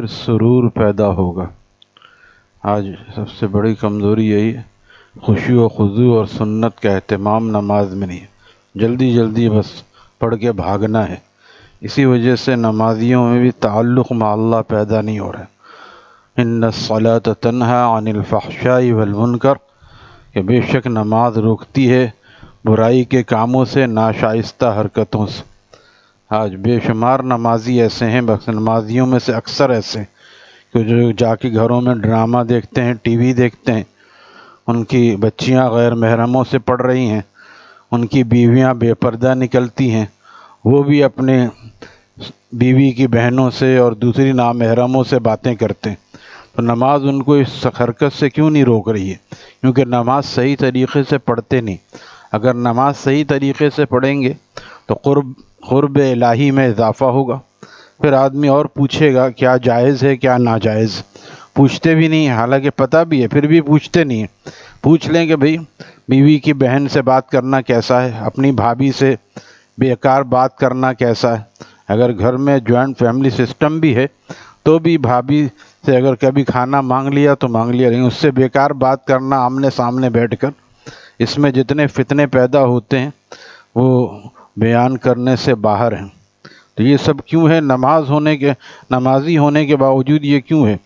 پھر سرور پیدا ہوگا۔ آج سب سے بڑی کمزوری یہی ہے، خشوع و خضوع اور سنت کا اہتمام نماز میں نہیں ہے، جلدی جلدی بس پڑھ کے بھاگنا ہے۔ اسی وجہ سے نمازیوں میں بھی تعلق مع اللہ پیدا نہیں ہو رہا ہے۔ ان الصلاۃ تنہی عن الفحشاء والمنکر، کہ بے شک نماز روکتی ہے برائی کے کاموں سے، ناشائستہ حرکتوں سے۔ آج بے شمار نمازی ایسے ہیں، بس نمازیوں میں سے اکثر ایسے ہیں کہ جو جا کے گھروں میں ڈرامہ دیکھتے ہیں، ٹی وی دیکھتے ہیں، ان کی بچیاں غیر محرموں سے پڑھ رہی ہیں، ان کی بیویاں بے پردہ نکلتی ہیں، وہ بھی اپنے بیوی کی بہنوں سے اور دوسری نامحرموں سے باتیں کرتے ہیں۔ تو نماز ان کو اس حرکت سے کیوں نہیں روک رہی ہے؟ کیونکہ نماز صحیح طریقے سے پڑھتے نہیں۔ اگر نماز صحیح طریقے سے پڑھیں گے تو قرب الہی میں اضافہ ہوگا۔ پھر آدمی اور پوچھے گا کیا جائز ہے کیا ناجائز، پوچھتے بھی نہیں، حالانکہ پتہ بھی ہے پھر بھی پوچھتے نہیں ہیں۔ پوچھ لیں کہ بھئی بیوی کی بہن سے بات کرنا کیسا ہے، اپنی بھابھی سے بیکار بات کرنا کیسا ہے۔ اگر گھر میں جوائنٹ فیملی سسٹم بھی ہے تو بھی بھابھی سے اگر کبھی کھانا مانگ لیا تو مانگ لیا، لیکن اس سے بیکار بات کرنا آمنے سامنے بیٹھ کر، اس میں جتنے فتنے پیدا ہوتے ہیں وہ بیان کرنے سے باہر ہیں۔ تو یہ سب کیوں ہے؟ نمازی ہونے کے باوجود یہ کیوں ہے؟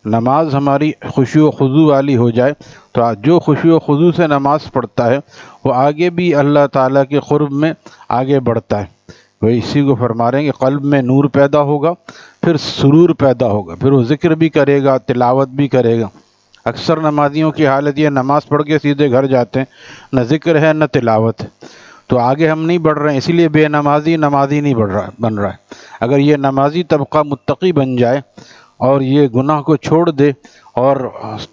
نماز ہماری خشوع و خضوع والی ہو جائے تو جو خشوع و خضوع سے نماز پڑھتا ہے وہ آگے بھی اللہ تعالیٰ کے قرب میں آگے بڑھتا ہے۔ وہ اسی کو فرما رہے ہیں کہ قلب میں نور پیدا ہوگا، پھر سرور پیدا ہوگا، پھر وہ ذکر بھی کرے گا، تلاوت بھی کرے گا۔ اکثر نمازیوں کی حالت یہ، نماز پڑھ کے سیدھے گھر جاتے ہیں، نہ ذکر ہے نہ تلاوت ہے۔ تو آگے ہم نہیں بڑھ رہے ہیں، اسی لیے بے نمازی نہیں بن رہا ہے۔ اگر یہ نمازی طبقہ متقی بن جائے اور یہ گناہ کو چھوڑ دے اور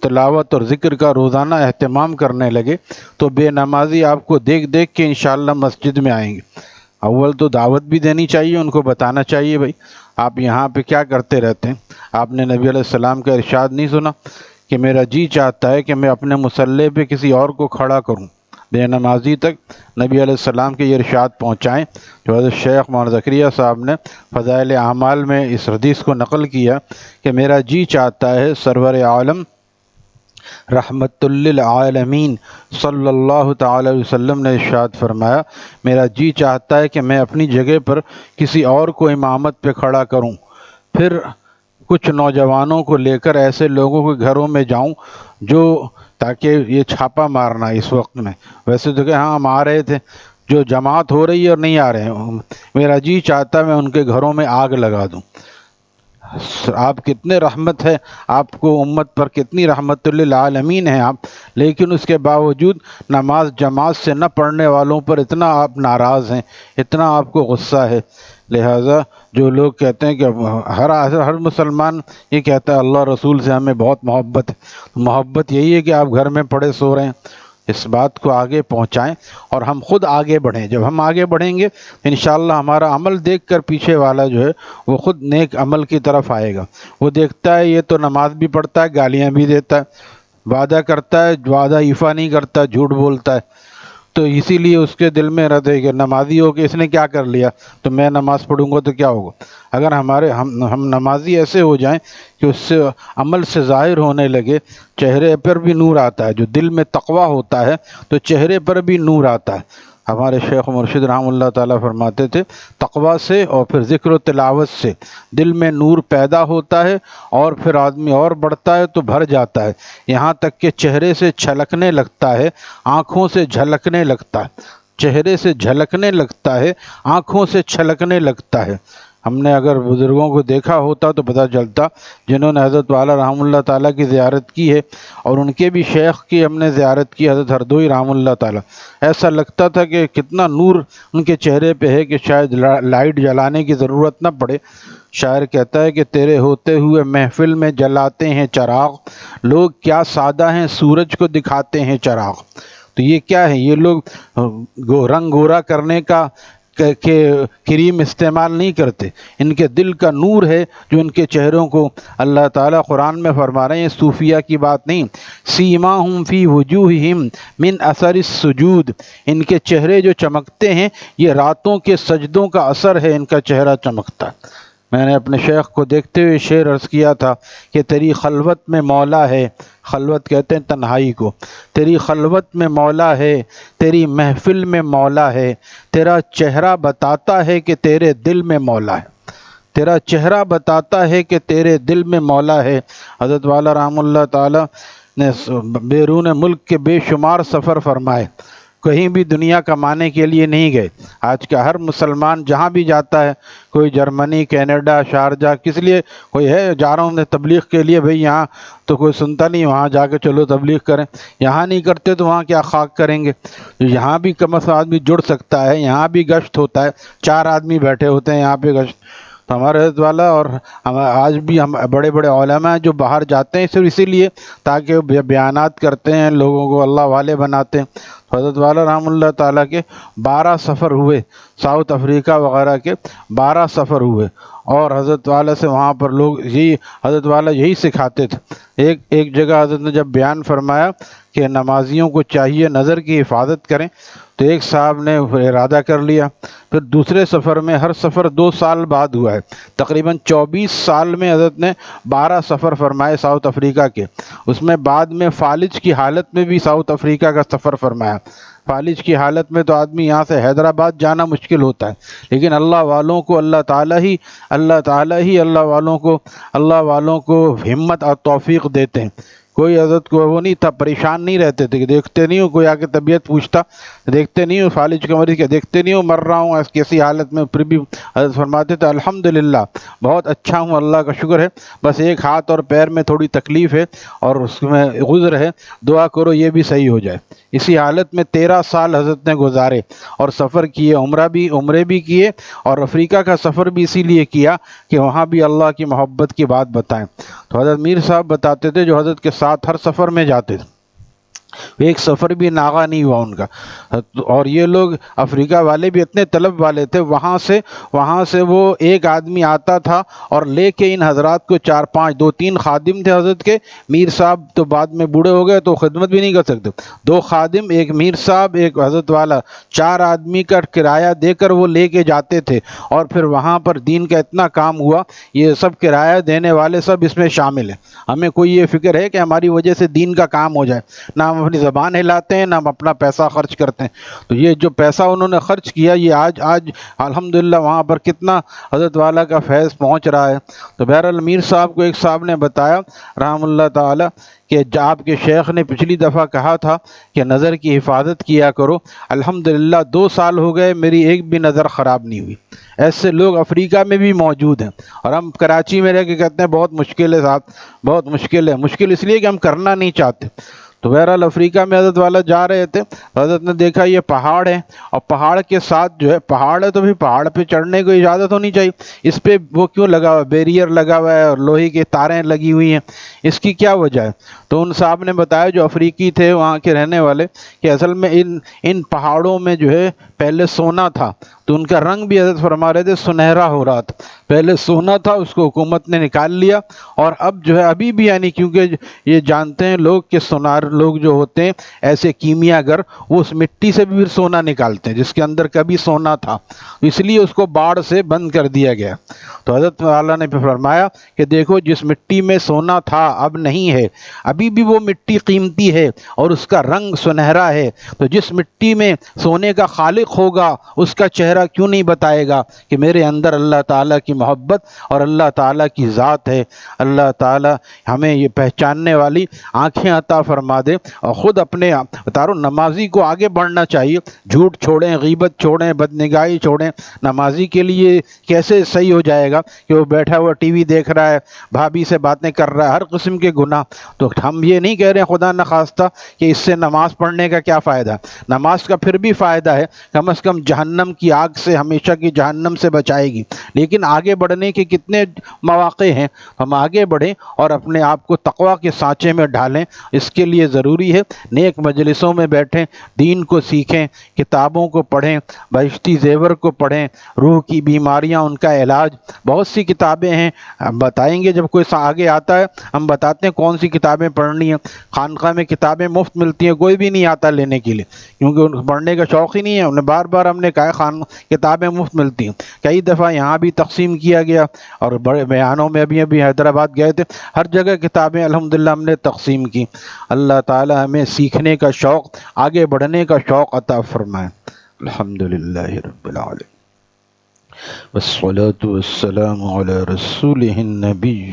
تلاوت اور ذکر کا روزانہ اہتمام کرنے لگے تو بے نمازی آپ کو دیکھ دیکھ کے انشاءاللہ مسجد میں آئیں گے۔ اول تو دعوت بھی دینی چاہیے، ان کو بتانا چاہیے بھائی آپ یہاں پہ کیا کرتے رہتے ہیں۔ آپ نے نبی علیہ السلام کا ارشاد نہیں سنا کہ میرا جی چاہتا ہے کہ میں اپنے مصلی پہ کسی اور کو کھڑا کروں؟ بے نمازی تک نبی علیہ السلام کے یہ ارشاد پہنچائیں، جو حضرت شیخ مولانا زکریا صاحب نے فضائل اعمال میں اس حدیث کو نقل کیا کہ میرا جی چاہتا ہے سرور عالم رحمت للعالمین صلی اللہ تعالی علیہ وسلم نے ارشاد فرمایا، میرا جی چاہتا ہے کہ میں اپنی جگہ پر کسی اور کو امامت پہ کھڑا کروں، پھر کچھ نوجوانوں کو لے کر ایسے لوگوں کے گھروں میں جاؤں جو، تاکہ یہ چھاپا مارنا اس وقت میں، ویسے تو کہ ہاں ہم آ رہے تھے، جو جماعت ہو رہی ہے اور نہیں آ رہے ہیں، میرا جی چاہتا ہے میں ان کے گھروں میں آگ لگا دوں۔ آپ کتنے رحمت ہے، آپ کو امت پر کتنی رحمت للعالمین ہیں آپ، لیکن اس کے باوجود نماز جماعت سے نہ پڑھنے والوں پر اتنا آپ ناراض ہیں، اتنا آپ کو غصہ ہے۔ لہٰذا جو لوگ کہتے ہیں کہ ہر مسلمان یہ کہتا ہے اللہ رسول سے ہمیں بہت محبت ہے، محبت یہی ہے کہ آپ گھر میں پڑے سو رہے ہیں۔ اس بات کو آگے پہنچائیں اور ہم خود آگے بڑھیں۔ جب ہم آگے بڑھیں گے انشاءاللہ ہمارا عمل دیکھ کر پیچھے والا جو ہے وہ خود نیک عمل کی طرف آئے گا۔ وہ دیکھتا ہے یہ تو نماز بھی پڑھتا ہے، گالیاں بھی دیتا ہے، وعدہ کرتا ہے، وعدہ ایفا نہیں کرتا، جھوٹ بولتا ہے، تو اسی لیے اس کے دل میں رہتا ہے کہ نمازی ہو کہ اس نے کیا کر لیا تو میں نماز پڑھوں گا تو کیا ہوگا۔ اگر ہم نمازی ایسے ہو جائیں کہ اس سے عمل سے ظاہر ہونے لگے، چہرے پر بھی نور آتا ہے، جو دل میں تقویٰ ہوتا ہے تو چہرے پر بھی نور آتا ہے۔ ہمارے شیخ مرشد رحمہ اللہ تعالیٰ فرماتے تھے تقویٰ سے اور پھر ذکر و تلاوت سے دل میں نور پیدا ہوتا ہے اور پھر آدمی اور بڑھتا ہے تو بھر جاتا ہے، یہاں تک کہ چہرے سے چھلکنے لگتا ہے، آنکھوں سے جھلکنے لگتا ہے، چہرے سے جھلکنے لگتا ہے، آنکھوں سے چھلکنے لگتا ہے۔ ہم نے اگر بزرگوں کو دیکھا ہوتا تو پتہ چلتا، جنہوں نے حضرت والا رحمہ اللہ تعالیٰ کی زیارت کی ہے اور ان کے بھی شیخ کی ہم نے زیارت کی، حضرت ہردوئی رحمہ اللہ تعالیٰ، ایسا لگتا تھا کہ کتنا نور ان کے چہرے پہ ہے کہ شاید لائٹ جلانے کی ضرورت نہ پڑے۔ شاعر کہتا ہے کہ تیرے ہوتے ہوئے محفل میں جلاتے ہیں چراغ، لوگ کیا سادہ ہیں سورج کو دکھاتے ہیں چراغ۔ تو یہ کیا ہے؟ یہ لوگ رنگ گورا کرنے کا کہ کریم استعمال نہیں کرتے، ان کے دل کا نور ہے جو ان کے چہروں کو اللہ تعالیٰ قرآن میں فرما رہے ہیں، صوفیہ کی بات نہیں، سیماہم فی وجوہہم من اثر السجود، ان کے چہرے جو چمکتے ہیں یہ راتوں کے سجدوں کا اثر ہے، ان کا چہرہ چمکتا ہے۔ میں نے اپنے شیخ کو دیکھتے ہوئے شعر عرض کیا تھا کہ تیری خلوت میں مولا ہے، خلوت کہتے ہیں تنہائی کو، تیری خلوت میں مولا ہے، تیری محفل میں مولا ہے، تیرا چہرہ بتاتا ہے کہ تیرے دل میں مولا ہے، تیرا چہرہ بتاتا ہے کہ تیرے دل میں مولا ہے۔ حضرت والا رحمہ اللہ تعالی نے بیرون ملک کے بے شمار سفر فرمائے، کہیں بھی دنیا کمانے کے لیے نہیں گئے۔ آج کا ہر مسلمان جہاں بھی جاتا ہے، کوئی جرمنی، کینیڈا، شارجہ، کس لیے کوئی ہے جا رہا ہوں تبلیغ کے لیے، بھئی یہاں تو کوئی سنتا نہیں، وہاں جا کے چلو تبلیغ کریں، یہاں نہیں کرتے تو وہاں کیا خاک کریں گے۔ یہاں بھی کم از کم آدمی جڑ سکتا ہے، یہاں بھی گشت ہوتا ہے، 4 آدمی بیٹھے ہوتے ہیں یہاں پہ گشت۔ تو ہمارے حضرت والا اور آج بھی ہم بڑے بڑے علماء ہیں جو باہر جاتے ہیں صرف اسی لیے تاکہ وہ بیانات کرتے ہیں، لوگوں کو اللہ والے بناتے ہیں۔ حضرت والا رحمہ اللہ تعالیٰ کے 12 سفر ہوئے، ساؤتھ افریقہ وغیرہ کے 12 سفر ہوئے، اور حضرت والا سے وہاں پر لوگ یہی حضرت والا یہی سکھاتے تھے۔ ایک جگہ حضرت نے جب بیان فرمایا کہ نمازیوں کو چاہیے نظر کی حفاظت کریں، تو ایک صاحب نے ارادہ کر لیا۔ پھر دوسرے سفر میں، ہر سفر 2 سال بعد ہوا ہے، تقریباً 24 سال میں حضرت نے 12 سفر فرمائے ساؤتھ افریقہ کے۔ اس میں بعد میں فالج کی حالت میں بھی ساؤتھ افریقہ کا سفر فرمایا۔ فالج کی حالت میں تو آدمی یہاں سے حیدرآباد جانا مشکل ہوتا ہے، لیکن اللہ والوں کو اللہ تعالیٰ ہی اللہ والوں کو ہمت اور توفیق دیتے ہیں۔ کوئی حضرت کو وہ نہیں تھا، پریشان نہیں رہتے تھے کہ دیکھتے نہیں ہوں، کوئی آ کے طبیعت پوچھتا، دیکھتے نہیں ہوں فالج کا مریض، کیا دیکھتے نہیں ہوں مر رہا ہوں کیسی حالت میں، پھر بھی حضرت فرماتے تھے الحمدللہ بہت اچھا ہوں، اللہ کا شکر ہے، بس ایک ہاتھ اور پیر میں تھوڑی تکلیف ہے اور اس میں عذر ہے، دعا کرو یہ بھی صحیح ہو جائے۔ اسی حالت میں 13 سال حضرت نے گزارے اور سفر کیے، عمرے بھی کیے، اور افریقہ کا سفر بھی اسی لیے کیا کہ وہاں بھی اللہ کی محبت کی بات بتائیں۔ تو حضرت میر صاحب بتاتے تھے جو حضرت کے ساتھ ہر سفر میں جاتے تھے، ایک سفر بھی ناغا نہیں ہوا ان کا۔ اور یہ لوگ افریقہ والے بھی اتنے طلب والے تھے، وہاں سے وہ ایک آدمی آتا تھا اور لے کے ان حضرات کو 4-5 2-3 خادم تھے حضرت کے، میر صاحب تو بعد میں بوڑھے ہو گئے تو خدمت بھی نہیں کر سکتے، 2 خادم، ایک میر صاحب، ایک حضرت والا، 4 آدمی کا کرایہ دے کر وہ لے کے جاتے تھے، اور پھر وہاں پر دین کا اتنا کام ہوا، یہ سب کرایہ دینے والے سب اس میں شامل ہیں۔ ہمیں کوئی یہ فکر ہے کہ ہماری وجہ سے دین کا کام ہو جائے؟ نہ ہم اپنی زبان ہلاتے ہیں، نہ ہم اپنا پیسہ خرچ کرتے ہیں۔ تو یہ جو پیسہ انہوں نے خرچ کیا، یہ آج الحمدللہ وہاں پر کتنا حضرت والا کا فیض پہنچ رہا ہے۔ تو بہرحال میر صاحب کو ایک صاحب نے بتایا رحم اللہ تعالی کہ آپ کے شیخ نے پچھلی دفعہ کہا تھا کہ نظر کی حفاظت کیا کرو، الحمدللہ 2 سال ہو گئے میری ایک بھی نظر خراب نہیں ہوئی۔ ایسے لوگ افریقہ میں بھی موجود ہیں، اور ہم کراچی میں رہ کے کہتے ہیں بہت مشکل ہے صاحب، بہت مشکل ہے۔ مشکل اس لیے کہ ہم کرنا نہیں چاہتے۔ تو بہرحال افریقہ میں حضرت والا جا رہے تھے، حضرت نے دیکھا یہ پہاڑ ہے، اور پہاڑ کے ساتھ جو ہے پہاڑ ہے تو بھی پہاڑ پہ چڑھنے کو اجازت ہونی چاہیے، اس پہ وہ کیوں لگا ہوا ہے، بیریئر لگا ہوا ہے اور لوہے کی تاریں لگی ہوئی ہیں، اس کی کیا وجہ ہے؟ تو ان صاحب نے بتایا جو افریقی تھے وہاں کے رہنے والے کہ اصل میں ان پہاڑوں میں جو ہے پہلے سونا تھا، تو ان کا رنگ بھی حضرت فرما رہے تھے سنہرا ہو رہا تھا، پہلے سونا تھا اس کو حکومت نے نکال لیا، اور اب جو ہے ابھی بھی یعنی کیونکہ یہ جانتے ہیں لوگ کہ سونار لوگ جو ہوتے ہیں ایسے کیمیا گر، وہ اس مٹی سے بھی سونا نکالتے ہیں جس کے اندر کبھی سونا تھا، اس لیے اس کو باڑ سے بند کر دیا گیا۔ تو حضرت والا نے فرمایا کہ دیکھو جس مٹی میں سونا تھا اب نہیں ہے، ابھی بھی وہ مٹی قیمتی ہے اور اس کا رنگ سنہرا ہے، تو جس مٹی میں سونے کا خالق ہوگا اس کا چہرہ کیوں نہیں بتائے گا کہ میرے اندر اللہ تعالیٰ کی محبت اور اللہ تعالیٰ کی ذات ہے۔ اللہ تعالیٰ ہمیں یہ پہچاننے والی آنکھیں عطا فرما دے، اور خود اپنے بتارو نمازی کو آگے بڑھنا چاہیے، جھوٹ چھوڑیں، غیبت چھوڑیں، بدنگاہی چھوڑیں۔ نمازی کے لیے کیسے صحیح ہو جائے گا کہ وہ بیٹھا ہوا ٹی وی دیکھ رہا ہے، بھابھی سے باتیں کر رہا ہے، ہر قسم کے گناہ۔ تو ہم یہ نہیں کہہ رہے خدا نخواستہ کہ اس سے نماز پڑھنے کا کیا فائدہ، نماز کا پھر بھی فائدہ ہے، کم از کم جہنم کی آگ سے، ہمیشہ کی جہنم سے بچائے گی، لیکن آگے بڑھنے کے کتنے مواقع ہیں، ہم آگے بڑھیں اور اپنے آپ کو تقویٰ کے سانچے میں ڈالیں۔ اس کے لیے ضروری ہے نیک مجلسوں میں بیٹھیں، دین کو سیکھیں، کتابوں کو پڑھیں، بہشتی زیور کو پڑھیں، روح کی بیماریاں ان کا علاج، بہت سی کتابیں ہیں، ہم بتائیں گے جب کوئی آگے آتا ہے ہم بتاتے ہیں کون سی کتابیں پڑھنی ہیں۔ خانقاہ میں کتابیں مفت ملتی ہیں، کوئی بھی نہیں آتا لینے کے لیے کیونکہ ان کو پڑھنے کا شوق ہی نہیں ہے، انہیں بار بار ہم نے کہا کتابیں مفت ملتی ہیں. کئی دفعہ یہاں بھی تقسیم کیا گیا اور بڑے بیانوں میں ابھی حیدرآباد گئے تھے، ہر جگہ کتابیں الحمدللہ ہم نے تقسیم کی. اللہ تعالی ہمیں سیکھنے کا شوق، آگے بڑھنے کا شوق عطا فرمائے. الحمدللہ رب العالمین والصلاة والسلام علی رسولہ النبی